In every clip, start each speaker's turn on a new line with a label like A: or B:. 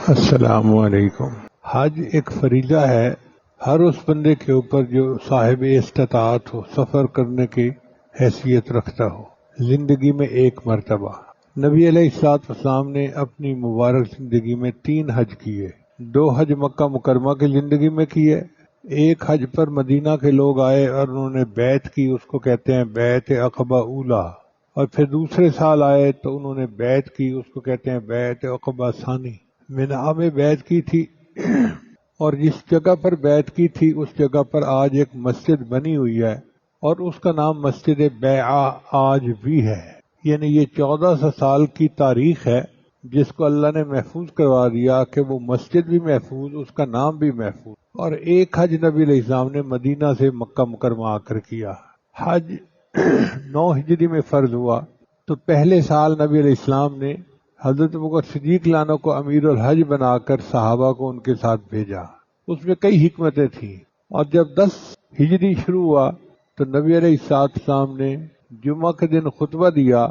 A: السلام علیکم۔ حج ایک فریضہ ہے، ہر اس بندے کے اوپر جو صاحب استطاعت ہو، سفر کرنے کی حیثیت رکھتا ہو، زندگی میں ایک مرتبہ۔ نبی علیہ الصلوۃ والسلام نے اپنی مبارک زندگی میں 3 حج کیے، 2 حج مکہ مکرمہ کی زندگی میں کیے، ایک حج پر مدینہ کے لوگ آئے اور انہوں نے بیعت کی، اس کو کہتے ہیں بیعت عقبہ اولیٰ، اور پھر دوسرے سال آئے تو انہوں نے بیعت کی، اس کو کہتے ہیں بیعت عقبہ ثانی۔ مینا میں بیعت کی تھی اور جس جگہ پر بیعت کی تھی اس جگہ پر آج ایک مسجد بنی ہوئی ہے اور اس کا نام مسجد بیعہ آج بھی ہے، یعنی یہ 1400 سال کی تاریخ ہے جس کو اللہ نے محفوظ کروا دیا کہ وہ مسجد بھی محفوظ، اس کا نام بھی محفوظ۔ اور ایک حج نبی علیہ السلام نے مدینہ سے مکہ مکرمہ آ کر کیا۔ حج 9 ہجری میں فرض ہوا تو پہلے سال نبی علیہ السلام نے حضرت ابوبکر صدیق لعنہ کو امیر الحج بنا کر صحابہ کو ان کے ساتھ بھیجا۔ اس میں کئی حکمتیں تھیں، اور جب 10 ہجری شروع ہوا تو نبی علیہ السلام نے جمعہ کے دن خطبہ دیا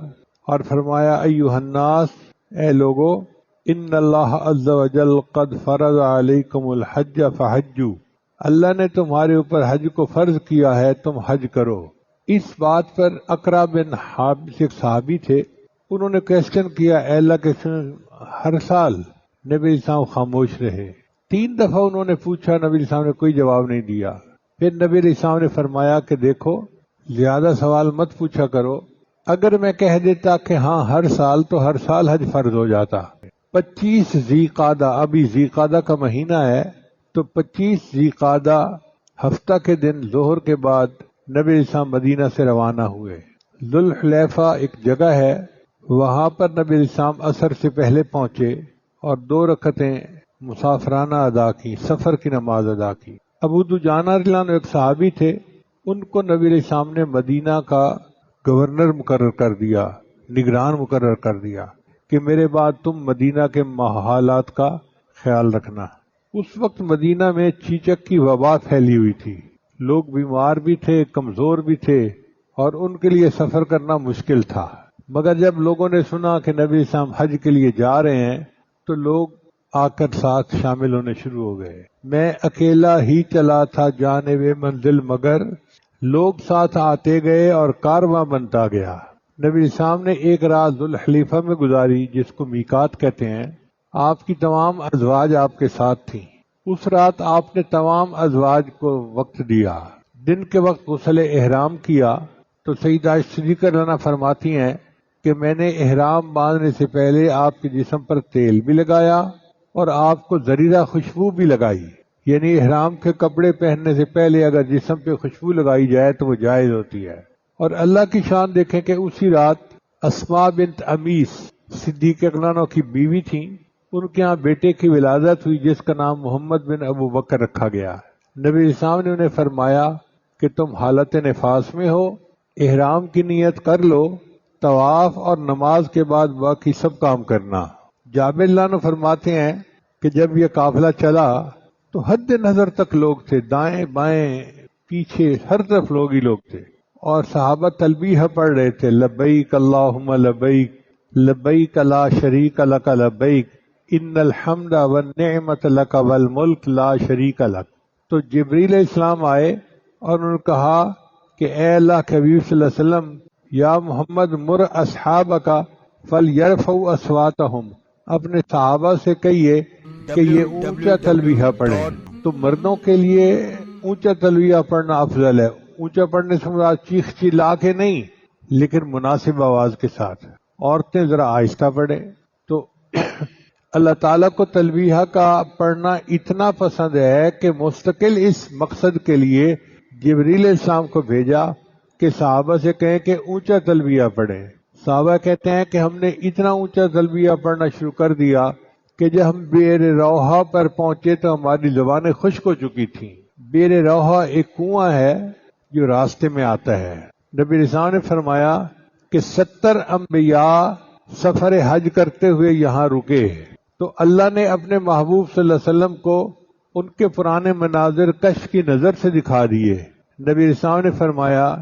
A: اور فرمایا ایھا الناس، اے لوگو، ان اللہ عز وجل قد فرض علیکم الحج فحجوا، اللہ نے تمہارے اوپر حج کو فرض کیا ہے، تم حج کرو۔ اس بات پر اقرا بن حابس ایک صحابی تھے، انہوں نے کویسچن کیا، اے اللہ کے ہر سال نبی علیہ السلام خاموش رہے۔ 3 دفعہ انہوں نے پوچھا، نبی علیہ السلام نے کوئی جواب نہیں دیا۔ پھر نبی علیہ السلام نے فرمایا کہ دیکھو، زیادہ سوال مت پوچھا کرو، اگر میں کہہ دیتا کہ ہاں ہر سال تو ہر سال حج فرض ہو جاتا۔ 25 ذی قعدہ، ابھی ذی قعدہ کا مہینہ ہے تو 25 ذی قعدہ ہفتہ کے دن ظہر کے بعد نبی علیہ السلام مدینہ سے روانہ ہوئے۔ ذوالحلیفہ ایک جگہ ہے، وہاں پر نبی علیہ السلام عصر سے پہلے پہنچے اور 2 رکعتیں مسافرانہ ادا کی، سفر کی نماز ادا کی۔ ابو دجانہ رضی اللہ عنہ ایک صحابی تھے، ان کو نبی علیہ السلام نے مدینہ کا گورنر مقرر کر دیا، نگران مقرر کر دیا کہ میرے بعد تم مدینہ کے حالات کا خیال رکھنا۔ اس وقت مدینہ میں چیچک کی وبا پھیلی ہوئی تھی، لوگ بیمار بھی تھے، کمزور بھی تھے، اور ان کے لیے سفر کرنا مشکل تھا۔ مگر جب لوگوں نے سنا کہ نبی اسلام حج کے لیے جا رہے ہیں تو لوگ آ کر ساتھ شامل ہونے شروع ہو گئے۔ میں اکیلا ہی چلا تھا جانب منزل، مگر لوگ ساتھ آتے گئے اور کارواں بنتا گیا۔ نبی اسلام نے ایک رات ذوالحلیفہ میں گزاری، جس کو میقات کہتے ہیں۔ آپ کی تمام ازواج آپ کے ساتھ تھیں۔ اس رات آپ نے تمام ازواج کو وقت دیا۔ دن کے وقت غسل احرام کیا تو سیدہ عائشہ صدیقہ رضی اللہ عنہا فرماتی ہیں کہ میں نے احرام باندھنے سے پہلے آپ کے جسم پر تیل بھی لگایا اور آپ کو زریرہ خوشبو بھی لگائی، یعنی احرام کے کپڑے پہننے سے پہلے اگر جسم پہ خوشبو لگائی جائے تو وہ جائز ہوتی ہے۔ اور اللہ کی شان دیکھیں کہ اسی رات اسماء بنت امیس صدیق رضی اللہ عنہ کی بیوی تھیں، ان کے ہاں بیٹے کی ولادت ہوئی جس کا نام محمد بن ابو بکر رکھا گیا۔ نبی اسلام نے انہیں فرمایا کہ تم حالت نفاس میں ہو، احرام کی نیت کر لو، طواف اور نماز کے بعد باقی سب کام کرنا۔ جابر اللہ عنہ فرماتے ہیں کہ جب یہ قافلہ چلا تو حد نظر تک لوگ تھے، دائیں بائیں پیچھے ہر طرف لوگ ہی لوگ تھے، اور صحابہ تلبیہ پڑھ رہے تھے، لبیک اللہم لبیک لبیک لا شریک لک لبیک ان الحمد والنعمت لک والملک لا شریک لک۔ تو جبریل علیہ السلام آئے اور انہوں نے کہا کہ اے اللہ کے حبیب صلی اللہ علیہ وسلم، یا محمد مر اصحابک فلیرفعوا اصواتہم، اپنے صحابہ سے کہیے کہ یہ اونچا تلبیہ پڑھیں۔ تو مردوں کے لیے اونچا تلبیہ پڑھنا افضل ہے، اونچا پڑھنے سے مراد چیخ چلا کے نہیں، لیکن مناسب آواز کے ساتھ۔ عورتیں ذرا آہستہ پڑھیں۔ تو اللہ تعالیٰ کو تلبیہ کا پڑھنا اتنا پسند ہے کہ مستقل اس مقصد کے لیے جبریل علیہ السلام کو بھیجا کہ صحابہ سے کہیں کہ اونچا تلبیہ پڑھیں۔ صحابہ کہتے ہیں کہ ہم نے اتنا اونچا تلبیہ پڑھنا شروع کر دیا کہ جب ہم بئر روحہ پر پہنچے تو ہماری زبانیں خشک ہو چکی تھیں۔ بئر روحہ ایک کنواں ہے جو راستے میں آتا ہے۔ نبی علیہ السلام نے فرمایا کہ 70 انبیاء سفر حج کرتے ہوئے یہاں رکے، تو اللہ نے اپنے محبوب صلی اللہ علیہ وسلم کو ان کے پرانے مناظر کشف کی نظر سے دکھا دیے۔ نبی علیہ السلام نے فرمایا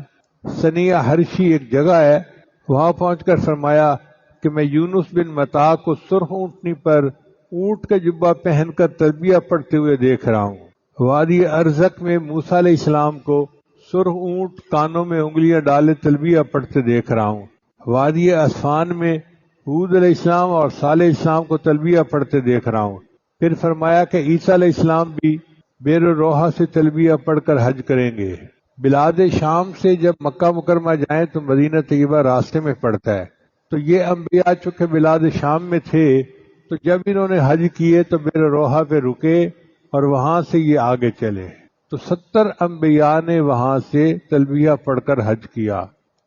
A: ثنیہ حرشی ایک جگہ ہے، وہاں پہنچ کر فرمایا کہ میں یونس بن متا کو سرخ اونٹنی پر اونٹ کا جبہ پہن کر تلبیہ پڑھتے ہوئے دیکھ رہا ہوں۔ وادی ارزق میں موسیٰ علیہ السلام کو سرخ اونٹ کانوں میں انگلیاں ڈالے تلبیہ پڑھتے دیکھ رہا ہوں۔ وادی اسفان میں ہود علیہ السلام اور صالح علیہ السلام کو تلبیہ پڑھتے دیکھ رہا ہوں۔ پھر فرمایا کہ عیسیٰ علیہ السلام بھی بیر روحہ سے تلبیہ پڑھ کر حج کریں گے۔ بلاد شام سے جب مکہ مکرمہ جائیں تو مدینہ طیبہ راستے میں پڑتا ہے، تو یہ انبیاء چونکہ بلاد شام میں تھے تو جب انہوں نے حج کیے تو بیر روحہ پہ رکے اور وہاں سے یہ آگے چلے، تو 70 انبیاء نے وہاں سے تلبیہ پڑھ کر حج کیا۔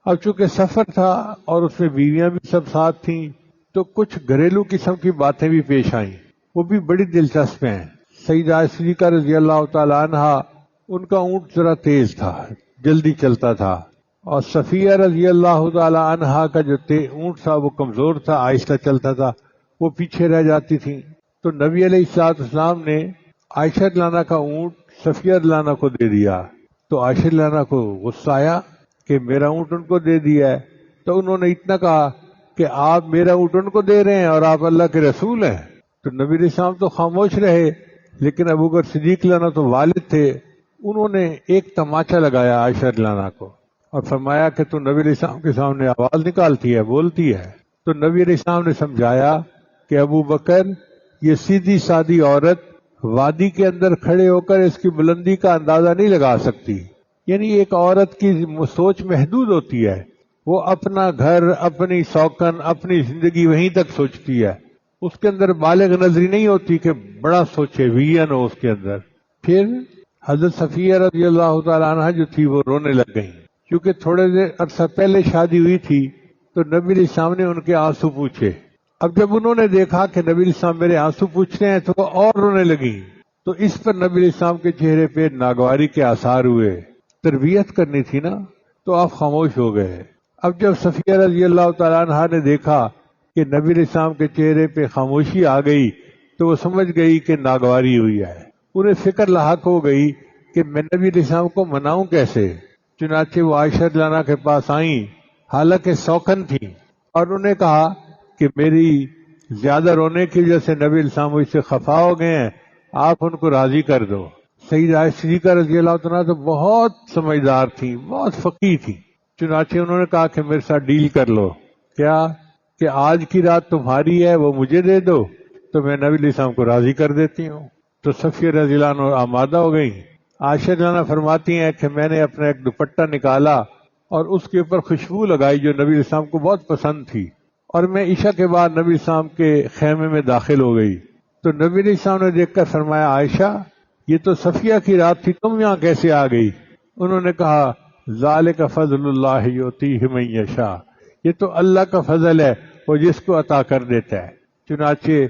A: اب چونکہ سفر تھا اور اس میں بیویاں بھی سب ساتھ تھیں تو کچھ گھریلو قسم کی باتیں بھی پیش آئیں، وہ بھی بڑی دلچسپ ہیں۔ سیدہ صدیقہ رضی اللہ تعالی عنہ، ان کا اونٹ ذرا تیز تھا، جلدی چلتا تھا، اور صفیہ رضی اللہ تعالی عنہ کا جو اونٹ تھا وہ کمزور تھا، آہستہ چلتا تھا، وہ پیچھے رہ جاتی تھیں۔ تو نبی علیہ السلام نے عائشہ رضی کا اونٹ صفیہ رضی کو دے دیا، تو عائشہ رضی کو غصہ آیا کہ میرا اونٹ ان کو دے دیا ہے، تو انہوں نے اتنا کہا کہ آپ میرا اونٹ ان کو دے رہے ہیں اور آپ اللہ کے رسول ہیں۔ تو نبی علیہ السلام تو خاموش رہے، لیکن ابوبکر صدیق رضی تو والد تھے، انہوں نے ایک تماچا لگایا عائشہ رضی کو اور فرمایا کہ تو نبی علیہ السلام کے سامنے آواز نکالتی ہے، بولتی ہے۔ تو نبی علیہ السلام نے سمجھایا کہ ابوبکر، یہ سیدھی سادی عورت وادی کے اندر کھڑے ہو کر اس کی بلندی کا اندازہ نہیں لگا سکتی، یعنی ایک عورت کی سوچ محدود ہوتی ہے، وہ اپنا گھر، اپنی سوکن، اپنی زندگی وہیں تک سوچتی ہے، اس کے اندر بالغ نظری نہیں ہوتی کہ بڑا سوچے، ویژن ہو اس کے اندر۔ پھر حضرت صفیہ رضی اللہ تعالی عنہ جو تھی وہ رونے لگ گئیں، کیونکہ تھوڑے دیر عرصہ پہلے شادی ہوئی تھی، تو نبی علیہ السلام نے ان کے آنسو پوچھے۔ اب جب انہوں نے دیکھا کہ نبی علیہ السلام میرے آنسو پوچھ رہے ہیں تو وہ اور رونے لگیں، تو اس پر نبی علیہ السلام کے چہرے پہ ناگواری کے آثار ہوئے۔ تربیت کرنی تھی نا، تو آپ خاموش ہو گئے۔ اب جب صفیہ رضی اللہ تعالیٰ عنہ نے دیکھا کہ نبی علیہ السلام کے چہرے پہ خاموشی آ گئی تو وہ سمجھ گئی کہ ناگواری ہوئی ہے، انہیں فکر لاحق ہو گئی کہ میں نبی علیہ السلام کو مناؤں کیسے۔ چنانچہ وہ عائشہ رضی اللہ عنہ کے پاس آئیں، حالانکہ سوکن تھیں، اور انہوں نے کہا کہ میری زیادہ رونے کی وجہ سے نبی علیہ السلام مجھ سے خفا ہو گئے ہیں، آپ ان کو راضی کر دو۔ سیدہ صدیقہ رضی اللہ تعالیٰ تو بہت سمجھدار تھیں، بہت فقیہ تھیں، چنانچہ انہوں نے کہا کہ میرے ساتھ ڈیل کر لو، کیا کہ آج کی رات تمہاری ہے، وہ مجھے دے دو تو میں نبی علیہ السلام کو راضی کر دیتی ہوں۔ تو صفیہ رضی اللہ عنہ آمادہ ہو گئیں۔ عائشہ رضی اللہ عنہ فرماتی ہیں کہ میں نے اپنا ایک دوپٹہ نکالا اور اس کے اوپر خوشبو لگائی جو نبی علیہ السلام کو بہت پسند تھی، اور میں عشاء کے بعد نبی علیہ السلام کے خیمے میں داخل ہو گئی، تو نبی علیہ السلام نے دیکھ کر فرمایا عائشہ یہ تو صفیہ کی رات تھی، تم یہاں کیسے آ گئی؟ انہوں نے کہا ذالک فضل اللہ یؤتیہ من یشاء، یہ تو اللہ کا فضل ہے، وہ جس کو عطا کر دیتا ہے۔ چنانچہ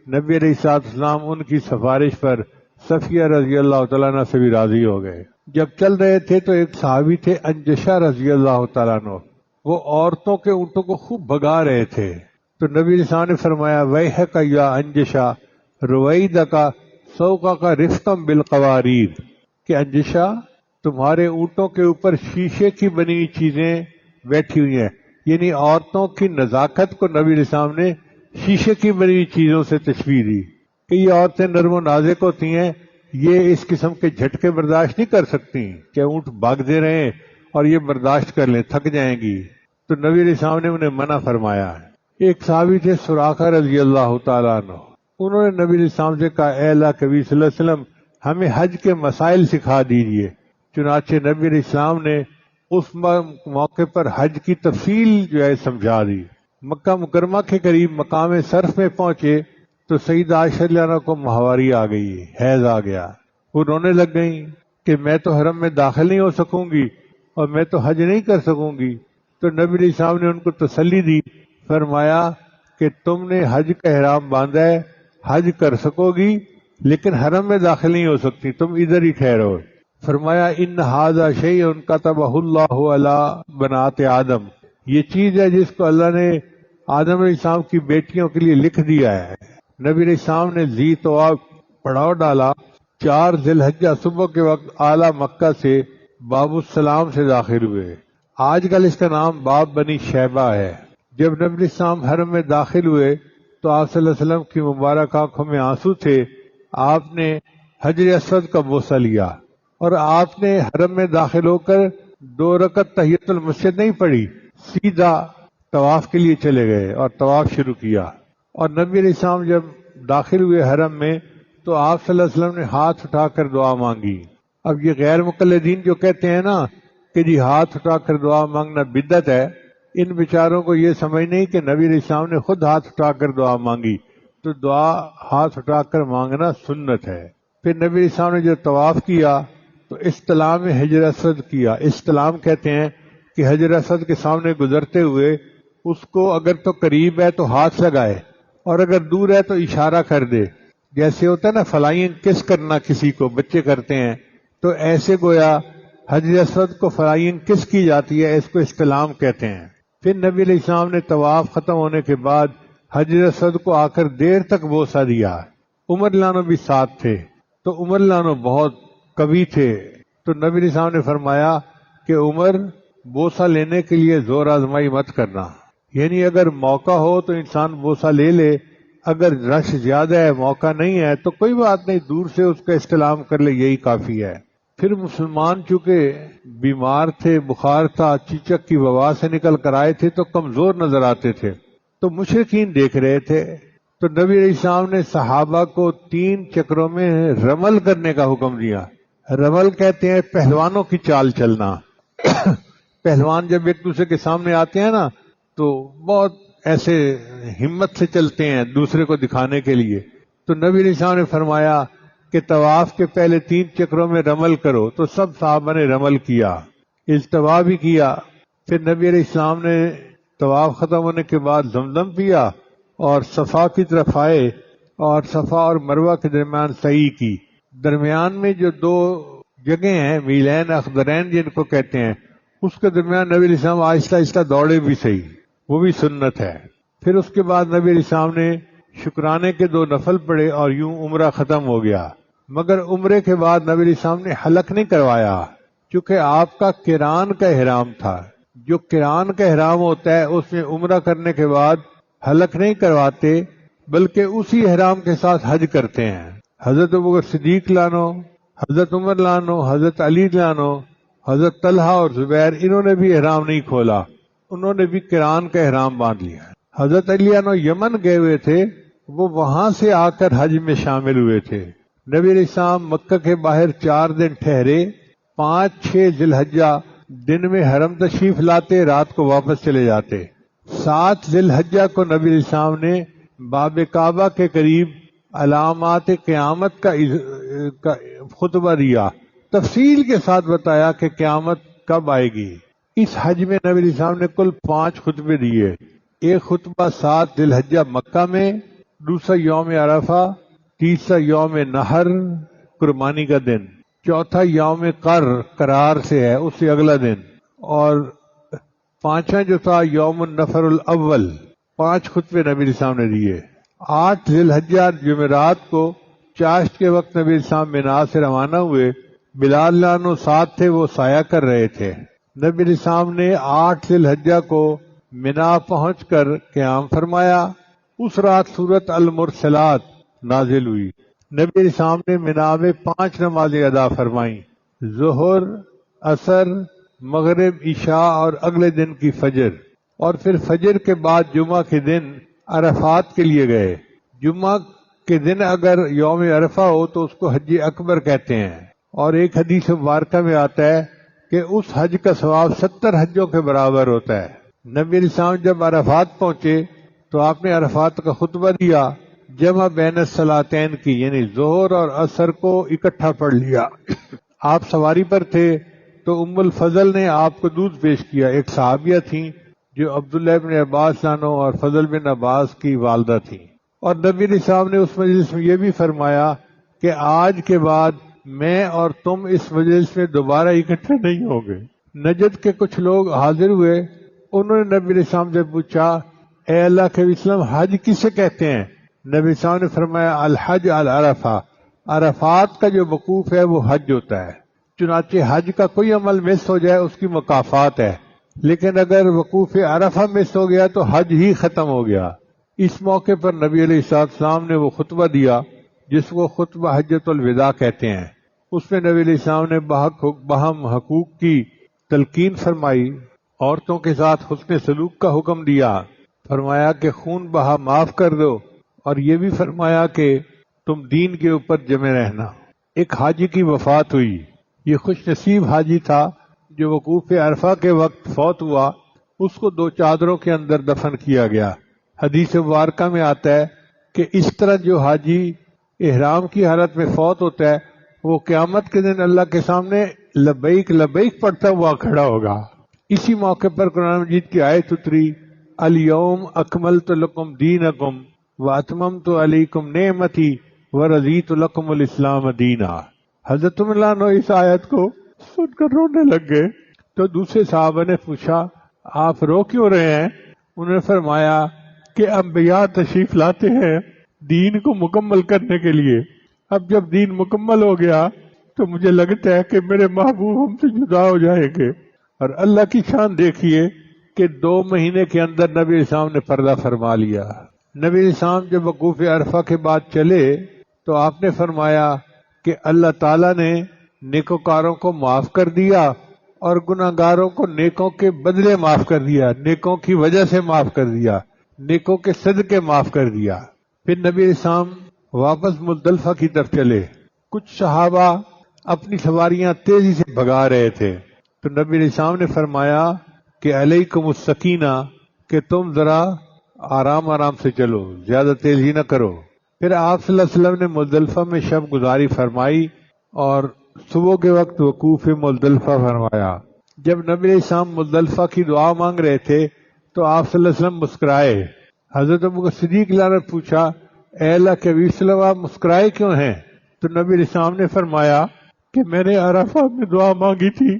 A: نبی علیہ السلام ان کی سفارش پر صفیہ رضی اللہ تعالیٰ عنہ سے بھی راضی ہو گئے۔ جب چل رہے تھے تو ایک صحابی تھے انجشہ رضی اللہ تعالیٰ عنہ، وہ عورتوں کے اونٹوں کو خوب بھگا رہے تھے، تو نبی علیہ السلام نے فرمایا ویحک یا انجشہ رویدک سوقک رفقا بالقواریر، کہ انجشہ تمہارے اونٹوں کے اوپر شیشے کی بنی ہوئی چیزیں بیٹھی ہوئی ہیں، یعنی عورتوں کی نزاکت کو نبی علیہ السلام نے شیشے کی بنی ہوئی چیزوں سے تشبیہ دی کہ یہ عورتیں نرم و نازک ہوتی ہیں، یہ اس قسم کے جھٹکے برداشت نہیں کر سکتی کہ اونٹ بھاگ دے رہے ہیں اور یہ برداشت کر لیں، تھک جائیں گی، تو نبی علیہ السلام نے انہیں منع فرمایا ہے۔ ایک صحابی تھے سراقہ رضی اللہ تعالیٰ عنہ، انہوں نے نبی علیہ السلام سے کہا اے اللہ کے نبی صلی اللہ علیہ وسلم ہمیں حج کے مسائل سکھا دیجئے۔ چنانچہ نبی علیہ السلام نے اس موقع پر حج کی تفصیل جو ہے سمجھا دی۔ مکہ مکرمہ کے قریب مقام صرف میں پہنچے تو سیدہ عائشہ رضی اللہ عنہا کو ماہواری آ گئی، حیض آ گیا، وہ رونے لگ گئیں کہ میں تو حرم میں داخل نہیں ہو سکوں گی اور میں تو حج نہیں کر سکوں گی۔ تو نبی علیہ السلام نے ان کو تسلی دی، فرمایا کہ تم نے حج کا احرام باندھا ہے، حج کر سکو گی لیکن حرم میں داخل نہیں ہو سکتی، تم ادھر ہی ٹھہرو۔ فرمایا ان ھذا شیء کتبہ اللہ علی بنات آدم، یہ چیز ہے جس کو اللہ نے آدم علیہ السلام کی بیٹیوں کے لیے لکھ دیا ہے۔ نبی علیہ السلام نے ذی طواف پڑاؤ ڈالا، 4 ذی الحجہ صبح کے وقت اعلیٰ مکہ سے باب السلام سے داخل ہوئے، آج کل اس کا نام باب بنی شیبہ ہے۔ جب نبی علیہ السلام حرم میں داخل ہوئے تو آپ صلی اللہ علیہ وسلم کی مبارک آنکھوں میں آنسو تھے. آپ نے حجر اسود کا بوسہ لیا اور آپ نے حرم میں داخل ہو کر 2 رکعت تحیۃ المسجد نہیں پڑھی، سیدھا طواف کے لیے چلے گئے اور طواف شروع کیا. اور نبی علیہ السلام جب داخل ہوئے حرم میں تو آپ صلی اللہ علیہ وسلم نے ہاتھ اٹھا کر دعا مانگی. اب یہ غیر مقلدین جو کہتے ہیں نا کہ جی ہاتھ اٹھا کر دعا مانگنا بدعت ہے، ان بیچاروں کو یہ سمجھ نہیں کہ نبی علیہ السلام نے خود ہاتھ اٹھا کر دعا مانگی، تو دعا ہاتھ اٹھا کر مانگنا سنت ہے. پھر نبی علیہ السلام نے جو طواف کیا تو استلام حجر اسود کیا. استلام کہتے ہیں کہ حجر اسود کے سامنے گزرتے ہوئے اس کو اگر تو قریب ہے تو ہاتھ لگائے اور اگر دور ہے تو اشارہ کر دے. جیسے ہوتا ہے نا فلائنگ کس کرنا، کسی کو بچے کرتے ہیں، تو ایسے گویا حجر اسود کو فلائنگ کس کی جاتی ہے، اس کو استلام کہتے ہیں. پھر نبی علیہ السلام نے طواف ختم ہونے کے بعد حجر اسود کو آ کر دیر تک بوسہ دیا. عمر لانو بھی ساتھ تھے، تو عمر لانو بہت قوی تھے، تو نبی علیہ السلام نے فرمایا کہ عمر بوسہ لینے کے لیے زور آزمائی مت کرنا، یعنی اگر موقع ہو تو انسان بوسہ لے لے، اگر رش زیادہ ہے موقع نہیں ہے تو کوئی بات نہیں، دور سے اس کا استلام کر لے، یہی کافی ہے. پھر مسلمان چونکہ بیمار تھے، بخار تھا، چیچک کی وبا سے نکل کر آئے تھے تو کمزور نظر آتے تھے، تو مشرکین دیکھ رہے تھے. تو نبی علیہ السلام نے صحابہ کو 3 چکروں میں رمل کرنے کا حکم دیا. رمل کہتے ہیں پہلوانوں کی چال چلنا. پہلوان جب ایک دوسرے کے سامنے آتے ہیں نا تو بہت ایسے ہمت سے چلتے ہیں دوسرے کو دکھانے کے لیے. تو نبی علیہ السلام نے فرمایا کہ طواف کے پہلے 3 چکروں میں رمل کرو، تو سب صحابہ نے رمل کیا، التوا بھی کیا. پھر نبی علیہ السلام نے طواف ختم ہونے کے بعد زمزم پیا اور صفا کی طرف آئے اور صفا اور مروہ کے درمیان سعی کی. درمیان میں جو 2 جگہیں ہیں میلین اخضرین جن کو کہتے ہیں، اس کے درمیان نبی علیہ السلام آہستہ آہستہ دوڑے بھی صحیح، وہ بھی سنت ہے. پھر اس کے بعد نبی علیہ السلام نے شکرانے کے 2 نفل پڑھے اور یوں عمرہ ختم ہو گیا. مگر عمرے کے بعد نبی علیہ السلام نے حلق نہیں کروایا، چونکہ آپ کا قران کا احرام تھا. جو قران کا احرام ہوتا ہے اس میں عمرہ کرنے کے بعد حلق نہیں کرواتے بلکہ اسی احرام کے ساتھ حج کرتے ہیں. حضرت ابوبکر صدیق لانو، حضرت عمر لانو، حضرت علی لانو، حضرت طلحہ اور زبیر، انہوں نے بھی احرام نہیں کھولا، انہوں نے بھی قران کا احرام باندھ لیا. حضرت علی لانو یمن گئے ہوئے تھے، وہ وہاں سے آ کر حج میں شامل ہوئے تھے. نبی علیہ السلام مکہ کے باہر 4 دن ٹھہرے، 5-6 ذی الحجہ دن میں حرم تشریف لاتے، رات کو واپس چلے جاتے. 7 ذی الحجہ کو نبی علیہ السلام نے باب کعبہ کے قریب علامات قیامت کا خطبہ دیا، تفصیل کے ساتھ بتایا کہ قیامت کب آئے گی. اس حج میں نبی علیہ السلام نے کل 5 خطبے دیے. ایک خطبہ 7 ذی الحجہ مکہ میں، دوسرا یوم عرفہ، تیسرا یوم نحر قربانی کا دن، چوتھا یوم قرار سے ہے اس سے اگلا دن، اور 5واں جو تھا یوم النفر الاول. 5 خطبے نبی علیہ السلام نے دیے. 8 ذی الحجہ جمعرات کو چاشت کے وقت نبی علیہ السلام مینا سے روانہ ہوئے. بلال لانو ساتھ تھے، وہ سایہ کر رہے تھے. نبی علیہ السلام نے 8 ذی الحجہ کو مینا پہنچ کر قیام فرمایا. اس رات سورۃ المرسلات نازل ہوئی. نبی علیہ السلام نے مینا میں 5 نمازیں ادا فرمائیں، ظہر، عصر، مغرب، عشاء اور اگلے دن کی فجر. اور پھر فجر کے بعد جمعہ کے دن عرفات کے لیے گئے. جمعہ کے دن اگر یوم عرفہ ہو تو اس کو حج اکبر کہتے ہیں، اور ایک حدیث مبارکہ میں آتا ہے کہ اس حج کا ثواب 70 حجوں کے برابر ہوتا ہے. نبی علیہ السلام جب عرفات پہنچے تو آپ نے عرفات کا خطبہ دیا، جمع بین الصلاتین کی، یعنی ظہر اور عصر کو اکٹھا پڑھ لیا. آپ سواری پر تھے تو ام الفضل نے آپ کو دودھ پیش کیا. ایک صحابیہ تھیں جو عبداللہ بن عباس لانو اور فضل بن عباس کی والدہ تھیں. اور نبی علیہ السلام نے اس مجلس میں یہ بھی فرمایا کہ آج کے بعد میں اور تم اس مجلس میں دوبارہ اکٹھے نہیں ہوں گے. نجد کے کچھ لوگ حاضر ہوئے، انہوں نے نبی علیہ السلام سے پوچھا، اے اللہ کے وسلم، حج کسے کہتے ہیں؟ نبی علیہ السلام نے فرمایا، الحج العرفہ، عرفات کا جو وقوف ہے وہ حج ہوتا ہے. چنانچہ حج کا کوئی عمل مس ہو جائے اس کی مکافات ہے، لیکن اگر وقوف عرفہ مس ہو گیا تو حج ہی ختم ہو گیا. اس موقع پر نبی علیہ السلام نے وہ خطبہ دیا جس کو خطبہ حجۃ الوداع کہتے ہیں۔ اس میں نبی علیہ السلام نے باہم حقوق کی تلقین فرمائی، عورتوں کے ساتھ حسن سلوک کا حکم دیا، فرمایا کہ خون بہا معاف کر دو، اور یہ بھی فرمایا کہ تم دین کے اوپر جمے رہنا۔ ایک حاجی کی وفات ہوئی۔ یہ خوش نصیب حاجی تھا جو وقوف عرفہ کے وقت فوت ہوا۔ اس کو 2 چادروں کے اندر دفن کیا گیا۔ حدیث مبارکہ میں آتا ہے کہ اس طرح جو حاجی احرام کی حالت میں فوت ہوتا ہے وہ قیامت کے دن اللہ کے سامنے لبیک لبیک پڑھتا ہوا کھڑا ہوگا۔ اسی موقع پر قرآن مجید کی آیت اتری، الیوم اکملت لکم دینکم واتممت علیکم نعمتی ورضیت لکم الاسلام دینا۔ حضرت عمر اس آیت کو سن کر رونے لگ گئے، تو دوسرے صحابہ نے پوچھا آپ رو کیوں رہے ہیں؟ انہوں نے فرمایا کہ انبیاء تشریف لاتے ہیں دین کو مکمل کرنے کے لیے، اب جب دین مکمل ہو گیا تو مجھے لگتا ہے کہ میرے محبوب ہم سے جدا ہو جائیں گے۔ اور اللہ کی شان دیکھیے کہ 2 مہینے کے اندر نبی علیہ السلام نے پردہ فرما لیا۔ نبی علیہ السلام جب وقوف عرفہ کے بعد چلے تو آپ نے فرمایا کہ اللہ تعالیٰ نے نیکوکاروں کو معاف کر دیا اور گناہگاروں کو نیکوں کے بدلے معاف کر دیا، نیکوں کی وجہ سے معاف کر دیا، نیکوں کے صدقے معاف کر دیا۔ پھر نبی علیہ السلام واپس مزدلفہ کی طرف چلے۔ کچھ صحابہ اپنی سواریاں تیزی سے بھگا رہے تھے، تو نبی علیہ السلام نے فرمایا کہ علیکم السکینہ، کہ تم ذرا آرام آرام سے چلو، زیادہ تیزی نہ کرو۔ پھر آپ صلی اللہ علیہ وسلم نے مزدلفہ میں شب گزاری فرمائی اور صبح کے وقت وقوف مزدلفہ فرمایا۔ جب نبی علیہ السلام مزدلفہ کی دعا مانگ رہے تھے تو آپ صلی اللہ علیہ وسلم مسکرائے۔ حضرت ابوبکر صدیق نے پوچھا اے اللہ کے نبی صلی اللہ علیہ وسلم مسکرائے کیوں ہیں؟ تو نبی علیہ السلام نے فرمایا کہ میں نے عرفات میں دعا مانگی تھی،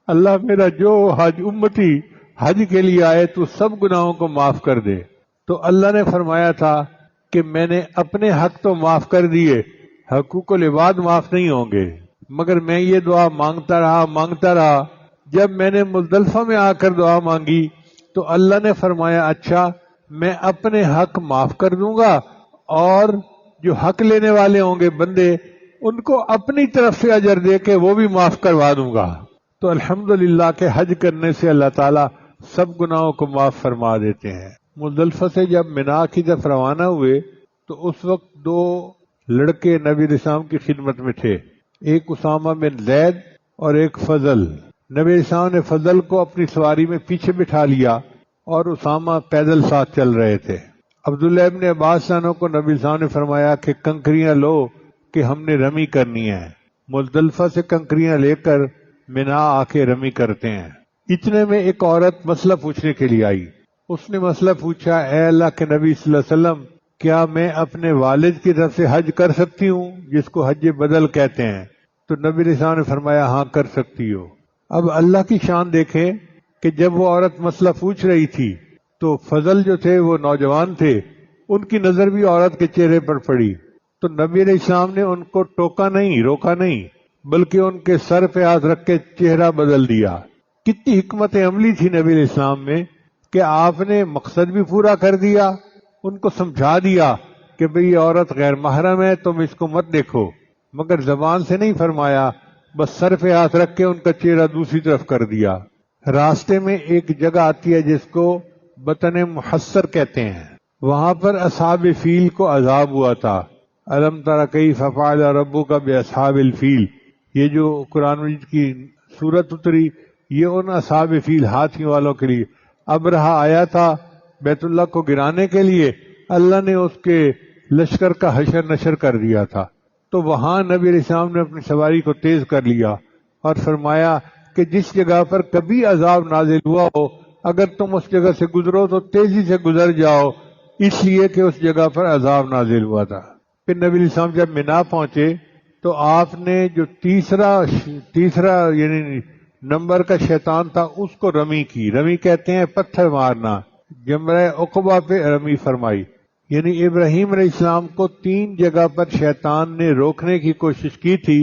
A: اللہ میرا جو امتی حج کے لیے آئے تو سب گناہوں کو معاف کر دے۔ تو اللہ نے فرمایا تھا کہ میں نے اپنے حق تو معاف کر دیے، حقوق العباد معاف نہیں ہوں گے، مگر میں یہ دعا مانگتا رہا۔ جب میں نے مزدلفہ میں آ کر دعا مانگی تو اللہ نے فرمایا اچھا میں اپنے حق معاف کر دوں گا، اور جو حق لینے والے ہوں گے بندے ان کو اپنی طرف سے اجر دے کے وہ بھی معاف کروا دوں گا۔ تو الحمدللہ کہ حج کرنے سے اللہ تعالیٰ سب گناہوں کو معاف فرما دیتے ہیں۔ مزدلفہ سے جب منا کی طرف روانہ ہوئے تو اس وقت 2 لڑکے نبی علیہ السلام کی خدمت میں تھے، ایک اسامہ بن زید اور ایک فضل۔ نبی علیہ السلام نے فضل کو اپنی سواری میں پیچھے بٹھا لیا اور اسامہ پیدل ساتھ چل رہے تھے۔ عبداللہ ابن عباس عنہ کو نبی علیہ السلام نے فرمایا کہ کنکریاں لو کہ ہم نے رمی کرنی ہے۔ مزدلفہ سے کنکریاں لے کر منا آ کے رمی کرتے ہیں۔ اتنے میں ایک عورت مسئلہ پوچھنے کے لیے آئی۔ اس نے مسئلہ پوچھا اے اللہ کے نبی صلی اللہ علیہ وسلم کیا میں اپنے والد کی طرف سے حج کر سکتی ہوں جس کو حج بدل کہتے ہیں؟ تو نبی علیہ السلام نے فرمایا ہاں کر سکتی ہو۔ اب اللہ کی شان دیکھیں کہ جب وہ عورت مسئلہ پوچھ رہی تھی تو فضل جو تھے وہ نوجوان تھے، ان کی نظر بھی عورت کے چہرے پر پڑی، تو نبی علیہ السلام نے ان کو روکا نہیں بلکہ ان کے سر پہ ہاتھ رکھ کے چہرہ بدل دیا۔ کتنی حکمت عملی تھی نبی علیہ السلام میں کہ آپ نے مقصد بھی پورا کر دیا، ان کو سمجھا دیا کہ بھئی یہ عورت غیر محرم ہے تم اس کو مت دیکھو، مگر زبان سے نہیں فرمایا، بس سر پہ ہاتھ رکھ کے ان کا چہرہ دوسری طرف کر دیا۔ راستے میں ایک جگہ آتی ہے جس کو بطن محصر کہتے ہیں، وہاں پر اصحاب فیل کو عذاب ہوا تھا۔ الم تر کیف فعل ربک باصحاب الفیل، یہ جو قرآن مجید کی سورت اتری یہ ان اصحاب فیل ہاتھیوں والوں کے لیے۔ ابرہہ آیا تھا بیت اللہ کو گرانے کے لیے، اللہ نے اس کے لشکر کا حشر نشر کر دیا تھا، تو وہاں نبی علیہ السلام نے اپنی سواری کو تیز کر لیا اور فرمایا کہ جس جگہ پر کبھی عذاب نازل ہوا ہو اگر تم اس جگہ سے گزرو تو تیزی سے گزر جاؤ، اس لیے کہ اس جگہ پر عذاب نازل ہوا تھا۔ پھر نبی علیہ السلام جب منا پہنچے تو آپ نے جو تیسرا یعنی نمبر کا شیطان تھا اس کو رمی کی، رمی کہتے ہیں پتھر مارنا، جمرہ عقبہ پہ رمی فرمائی، یعنی ابراہیم علیہ السلام کو 3 جگہ پر شیطان نے روکنے کی کوشش کی تھی،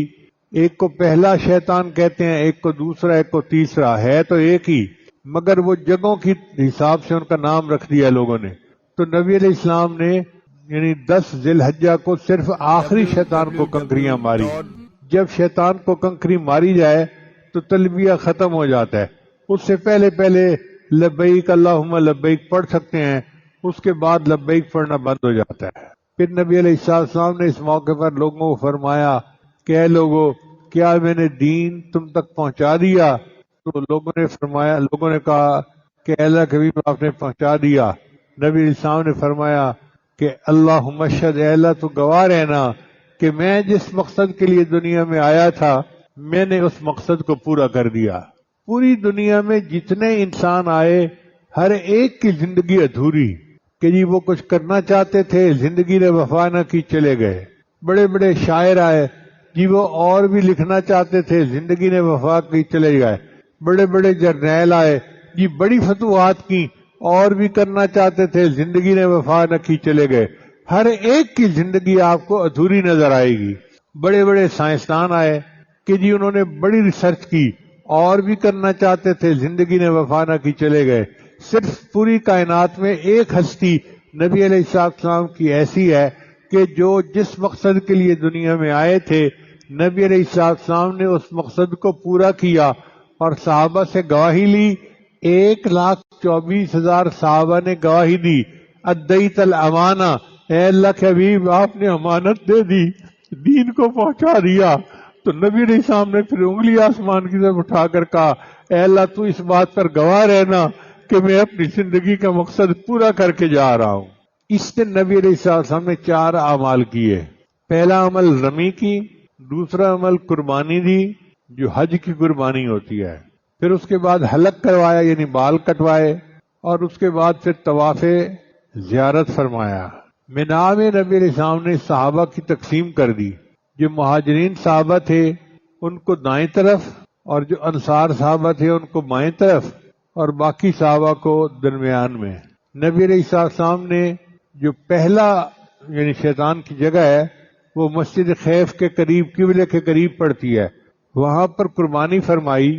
A: ایک کو پہلا شیطان کہتے ہیں، ایک کو دوسرا، ایک کو تیسرا، ہے تو ایک ہی، مگر وہ جگہوں کی حساب سے ان کا نام رکھ دیا لوگوں نے۔ تو نبی علیہ السلام نے یعنی 10 ذی الحجہ کو صرف آخری شیطان کو کنکریاں ماری. جب شیطان کو کنکری ماری جائے تو تلبیہ ختم ہو جاتا ہے. اس سے پہلے لبیک اللہم لبیک پڑھ سکتے ہیں، اس کے بعد لبیک پڑھنا بند ہو جاتا ہے. پھر نبی علیہ السلام نے اس موقع پر لوگوں کو فرمایا کہ اے لوگو، کیا میں نے دین تم تک پہنچا دیا؟ تو لوگوں نے کہا کہ اللہ کے حبیب آپ نے پہنچا دیا. نبی علیہ السلام نے فرمایا کہ اللہم اشہد، اے اللہ تو گواہ رہنا کہ میں جس مقصد کے لیے دنیا میں آیا تھا میں نے اس مقصد کو پورا کر دیا. پوری دنیا میں جتنے انسان آئے ہر ایک کی زندگی ادھوری کہ جی وہ کچھ کرنا چاہتے تھے، زندگی نے وفا نہ کی، چلے گئے. بڑے بڑے شاعر آئے جی، وہ اور بھی لکھنا چاہتے تھے، زندگی نے وفا کی، چلے گئے. بڑے بڑے جرنیل آئے جی، بڑی فتوحات کی، اور بھی کرنا چاہتے تھے، زندگی نے وفا نہ کی، چلے گئے. ہر ایک کی زندگی آپ کو ادھوری نظر آئے گی. بڑے بڑے سائنسدان آئے کہ جی انہوں نے بڑی ریسرچ کی، اور بھی کرنا چاہتے تھے، زندگی نے وفا نہ کی، چلے گئے. صرف پوری کائنات میں ایک ہستی نبی علیہ السلام کی ایسی ہے کہ جو جس مقصد کے لیے دنیا میں آئے تھے نبی علیہ السلام نے اس مقصد کو پورا کیا اور صحابہ سے گواہی لی. 1,24,000 صحابہ نے گواہی دی، ادیت الامانہ، اے اللہ کے حبیب آپ نے امانت دے دی، دین کو پہنچا دیا. تو نبی علیہ السلام نے پھر انگلی آسمان کی طرف اٹھا کر کہا اے اللہ تو اس بات پر گواہ رہنا کہ میں اپنی زندگی کا مقصد پورا کر کے جا رہا ہوں. اس دن نبی علیہ السلام نے 4 اعمال کیے. پہلا عمل رمی کی، دوسرا عمل قربانی دی جو حج کی قربانی ہوتی ہے، پھر اس کے بعد حلق کروایا یعنی بال کٹوائے، اور اس کے بعد پھر طواف زیارت فرمایا. مینا میں نبی علیہ السلام نے صحابہ کی تقسیم کر دی. جو مہاجرین صحابہ تھے ان کو دائیں طرف، اور جو انصار صحابہ تھے ان کو بائیں طرف، اور باقی صحابہ کو درمیان میں. نبی علیہ السلام نے جو پہلا یعنی شیطان کی جگہ ہے وہ مسجد خیف کے قریب، قبلے کے قریب پڑتی ہے، وہاں پر قربانی فرمائی.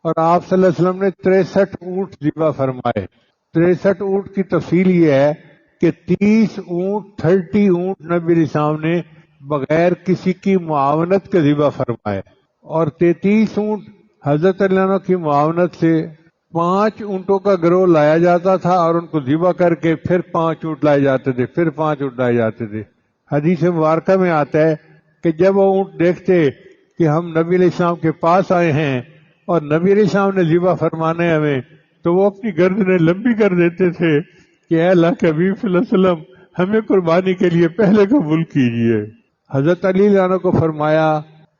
A: اور آپ صلی اللہ علیہ وسلم نے 63 اونٹ ذبح فرمائے. 63 اونٹ کی تفصیل یہ ہے کہ 30 اونٹ 30 اونٹ نبی علیہ السلام نے بغیر کسی کی معاونت کے ذبح فرمائے، اور 33 اونٹ حضرت علی عنہ کی معاونت سے 5 اونٹوں کا گروہ لایا جاتا تھا اور ان کو ذبح کر کے پھر 5 اونٹ لائے جاتے تھے، پھر 5 اونٹ لائے جاتے تھے. حدیث مبارکہ میں آتا ہے کہ جب وہ اونٹ دیکھتے کہ ہم نبی علیہ السلام کے پاس آئے ہیں اور نبی علیہ السلام نے ذبح فرمانے ہمیں، تو وہ اپنی گردنیں لمبی کر دیتے تھے کہ اے اللہ کے حبیب صلی اللہ علیہ وسلم ہمیں قربانی کے لیے پہلے قبول کیجئے. حضرت علی عنہ کو فرمایا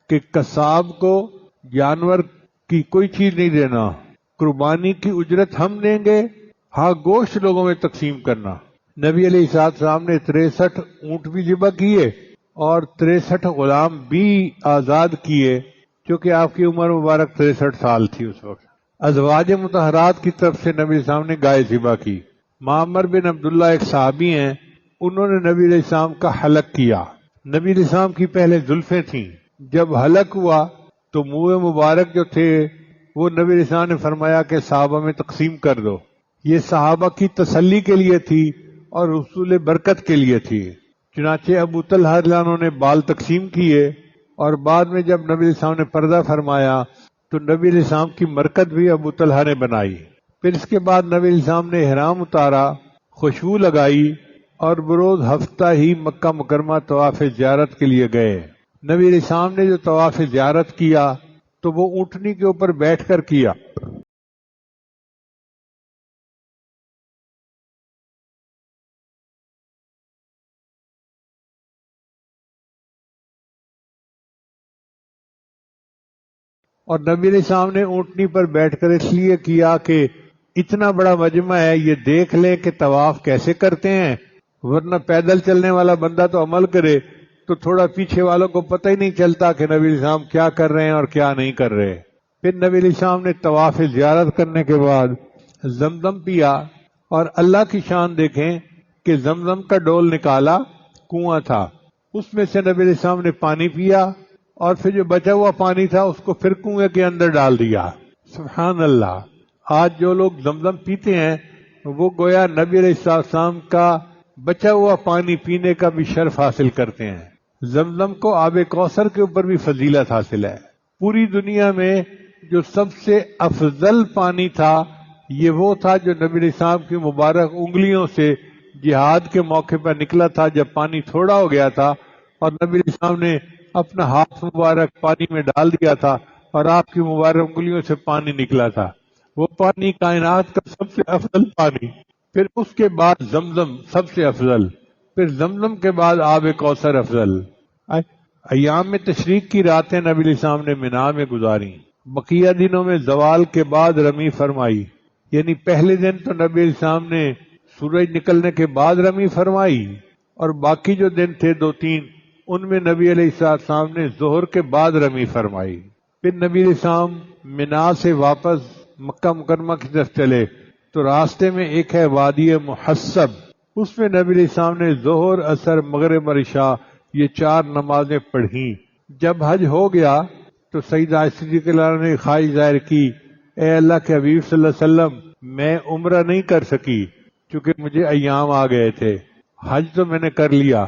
A: کہ قصاب کو جانور کی کوئی چیز نہیں دینا، قربانی کی اجرت ہم دیں گے، ہاں گوشت لوگوں میں تقسیم کرنا. نبی علیہ السلام نے 63 اونٹ بھی ذبح کیے اور 63 غلام بھی آزاد کیے، چونکہ آپ کی عمر مبارک 63 سال تھی اس وقت. ازواج مطہرات کی طرف سے نبی علیہ السلام نے گائے ذبح کی. معمر بن عبداللہ ایک صحابی ہیں، انہوں نے نبی علیہ السلام کا حلق کیا. نبی علیہ السلام کی پہلے زلفیں تھیں، جب حلق ہوا تو منہ مبارک جو تھے وہ نبی علیہ السلام نے فرمایا کہ صحابہ میں تقسیم کر دو. یہ صحابہ کی تسلی کے لیے تھی اور حصول برکت کے لیے تھی. چنانچہ ابو طلحہ رضی اللہ عنہ نے بال تقسیم کیے، اور بعد میں جب نبی علیہ السلام نے پردہ فرمایا تو نبی علیہ السلام کی مرکت بھی ابو طلحہ نے بنائی. پھر اس کے بعد نبی علیہ السلام نے احرام اتارا، خوشبو لگائی، اور بروز ہفتہ ہی مکہ مکرمہ طواف زیارت کے لیے گئے. نبی علیہ السلام نے جو طواف زیارت کیا تو وہ اونٹنی کے اوپر بیٹھ کر کیا. اور نبی علیہ السلام نے اونٹنی پر بیٹھ کر اس لیے کیا کہ اتنا بڑا مجمع ہے، یہ دیکھ لیں کہ طواف کیسے کرتے ہیں، ورنہ پیدل چلنے والا بندہ تو عمل کرے تو تھوڑا پیچھے والوں کو پتہ ہی نہیں چلتا کہ نبی علیہ السلام کیا کر رہے ہیں اور کیا نہیں کر رہے. پھر نبی علیہ السلام نے طواف زیارت کرنے کے بعد زمزم پیا، اور اللہ کی شان دیکھیں کہ زمزم کا ڈول نکالا، کنواں تھا، اس میں سے نبی علیہ السلام نے پانی پیا، اور پھر جو بچا ہوا پانی تھا اس کو پھر کنویں کے اندر ڈال دیا. سبحان اللہ. آج جو لوگ زمزم پیتے ہیں وہ گویا نبی علیہ السلام کا بچا ہوا پانی پینے کا بھی شرف حاصل کرتے ہیں۔ زمزم کو آب کوثر کے اوپر بھی فضیلت حاصل ہے۔ پوری دنیا میں جو سب سے افضل پانی تھا یہ وہ تھا جو نبی علیہ السلام کی مبارک انگلیوں سے جہاد کے موقع پر نکلا تھا، جب پانی تھوڑا ہو گیا تھا اور نبی علیہ السلام نے اپنا ہاتھ مبارک پانی میں ڈال دیا تھا اور آپ کی مبارک انگلیوں سے پانی نکلا تھا۔ وہ پانی کائنات کا سب سے افضل پانی، پھر اس کے بعد زمزم سب سے افضل، پھر زمزم کے بعد آب کوثر افضل۔ ایام میں تشریق کی راتیں نبی علیہ السلام نے مینا میں گزاری، بقیہ دنوں میں زوال کے بعد رمی فرمائی، یعنی پہلے دن تو نبی علیہ السلام نے سورج نکلنے کے بعد رمی فرمائی، اور باقی جو دن تھے 2-3 ان میں نبی علیہ السلام نے ظہر کے بعد رمی فرمائی۔ پھر نبی علیہ السلام مینا سے واپس مکہ مکرمہ کی طرف چلے تو راستے میں ایک ہے وادی محسب، اس میں نبی علیہ السلام نے ظہر، عصر، مغرب اور عشاء یہ 4 نمازیں پڑھیں۔ جب حج ہو گیا تو سیدہ عائشہ صدیقہ رضی اللہ عنہا نے خواہش ظاہر کی، اے اللہ کے حبیب صلی اللہ علیہ وسلم میں عمرہ نہیں کر سکی چونکہ مجھے ایام آ گئے تھے، حج تو میں نے کر لیا،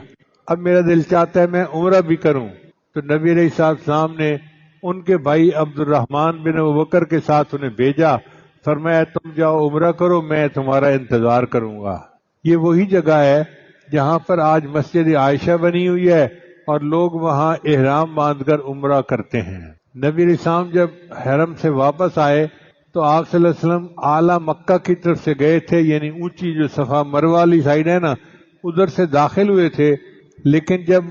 A: اب میرا دل چاہتا ہے میں عمرہ بھی کروں۔ تو نبی علیہ السلام نے ان کے بھائی عبد الرحمن بن ابوبکر کے ساتھ انہیں بھیجا، فرمایا تم جاؤ عمرہ کرو، میں تمہارا انتظار کروں گا۔ یہ وہی جگہ ہے جہاں پر آج مسجد عائشہ بنی ہوئی ہے اور لوگ وہاں احرام باندھ کر عمرہ کرتے ہیں۔ نبی علیہ السلام جب حرم سے واپس آئے تو آپ صلی اللہ علیہ وسلم اعلیٰ مکہ کی طرف سے گئے تھے، یعنی اونچی جو صفا مروہ والی سائڈ ہے نا ادھر سے داخل ہوئے تھے، لیکن جب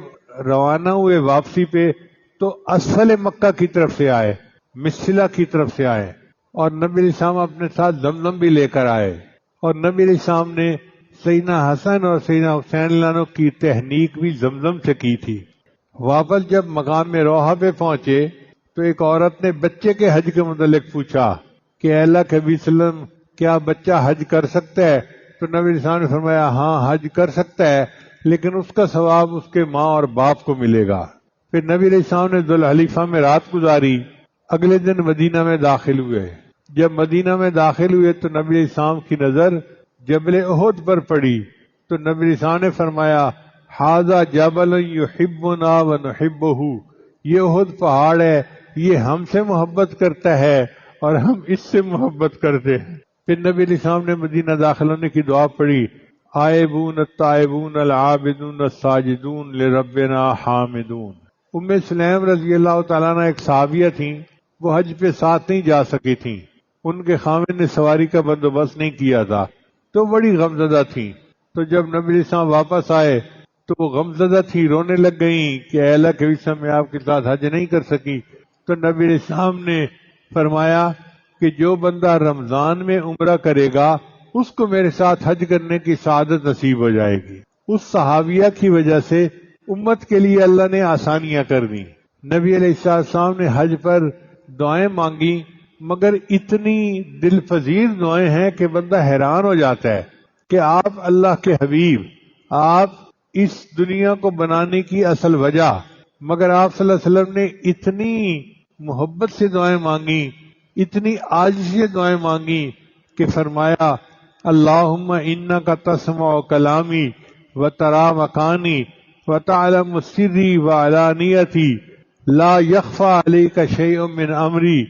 A: روانہ ہوئے واپسی پہ تو اسفل مکہ کی طرف سے آئے، مسلہ کی طرف سے آئے، اور نبی علیہ السلام اپنے ساتھ زمزم بھی لے کر آئے، اور نبی علیہ السلام نے سیدنا حسن اور سیدنا حسین اللہ عنہ کی تحنیک بھی زمزم سے کی تھی۔ واپس جب مقام روحہ پہ پہنچے تو ایک عورت نے بچے کے حج کے متعلق پوچھا کہ اے اللہ کے نبی صلی اللہ علیہ وسلم کیا بچہ حج کر سکتا ہے؟ تو نبی علیہ السلام نے فرمایا ہاں حج کر سکتا ہے، لیکن اس کا ثواب اس کے ماں اور باپ کو ملے گا۔ پھر نبی علیہ السلام نے ذوالحلیفہ میں رات گزاری، اگلے دن مدینہ میں داخل ہوئے۔ جب مدینہ میں داخل ہوئے تو نبی علیہ السلام کی نظر جبل احد پر پڑی تو نبی علیہ السلام نے فرمایا ھذا جبل یحبنا ونحبہ، یہ احد پہاڑ ہے، یہ ہم سے محبت کرتا ہے اور ہم اس سے محبت کرتے ہیں۔ پھر نبی علیہ السلام نے مدینہ داخل ہونے کی دعا پڑھی، آئبون التائبون العابدون الساجدون لربنا حامدون۔ ام سلیم رضی اللہ تعالیٰ عنہ ایک صحابیہ تھیں، وہ حج پہ ساتھ نہیں جا سکی تھیں، ان کے خاوند نے سواری کا بندوبست نہیں کیا تھا تو بڑی غمزدہ تھیں۔ تو جب نبی علیہ السلام واپس آئے تو وہ غمزدہ تھی، رونے لگ گئیں کہ اے اللہ کے وسلم میں آپ کے ساتھ حج نہیں کر سکی۔ تو نبی علیہ السلام نے فرمایا کہ جو بندہ رمضان میں عمرہ کرے گا اس کو میرے ساتھ حج کرنے کی سعادت نصیب ہو جائے گی۔ اس صحابیہ کی وجہ سے امت کے لیے اللہ نے آسانیاں کر دی۔ نبی علیہ السلام نے حج پر دعائیں مانگی، مگر اتنی دل پذیر دعائیں ہیں کہ بندہ حیران ہو جاتا ہے کہ آپ اللہ کے حبیب، آپ اس دنیا کو بنانے کی اصل وجہ، مگر آپ صلی اللہ علیہ وسلم نے اتنی محبت سے دعائیں مانگی، اتنی عاجزی سے دعائیں مانگی کہ فرمایا اللہم انک تسمع کلامی وترا مکانی وتعلم سری وعلانیتی لا یخفی علیک شیء من امری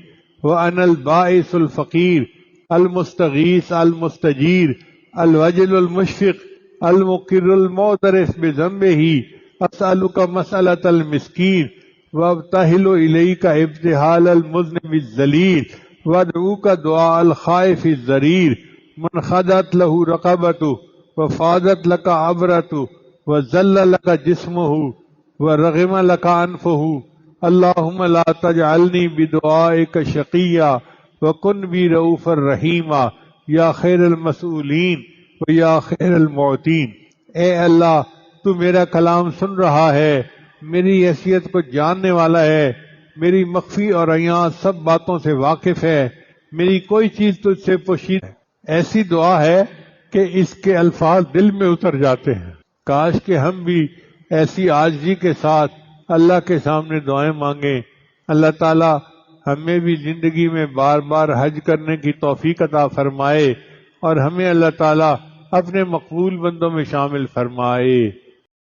A: وانا البائس الفقیر المستغیث المستجیر الوجل المشفق المقر المعترف بذنبہ اسألک مسألة المسکین وابتہل الیک ابتہال المذنب الذلیل وادعوک دعاء الخائف الضریر من خضعت له رقبته وفاضت لك عبرته وذل لك جسمه ورغم لك انفه اللهم لا تجعلني بدعائك شقيا وكن بي رؤوفا رحيما یا خیر المسئولین و یا خیر المعطین۔ اے اللہ تو میرا کلام سن رہا ہے، میری حیثیت کو جاننے والا ہے، میری مخفی اور عیاں سب باتوں سے واقف ہے، میری کوئی چیز تجھ سے پوشیدہ ہے۔ ایسی دعا ہے کہ اس کے الفاظ دل میں اتر جاتے ہیں۔ کاش کہ ہم بھی ایسی عاجزی کے ساتھ اللہ کے سامنے دعائیں مانگیں۔ اللہ تعالی ہمیں بھی زندگی میں بار بار حج کرنے کی توفیق عطا فرمائے اور ہمیں اللہ تعالیٰ اپنے مقبول بندوں میں شامل فرمائے.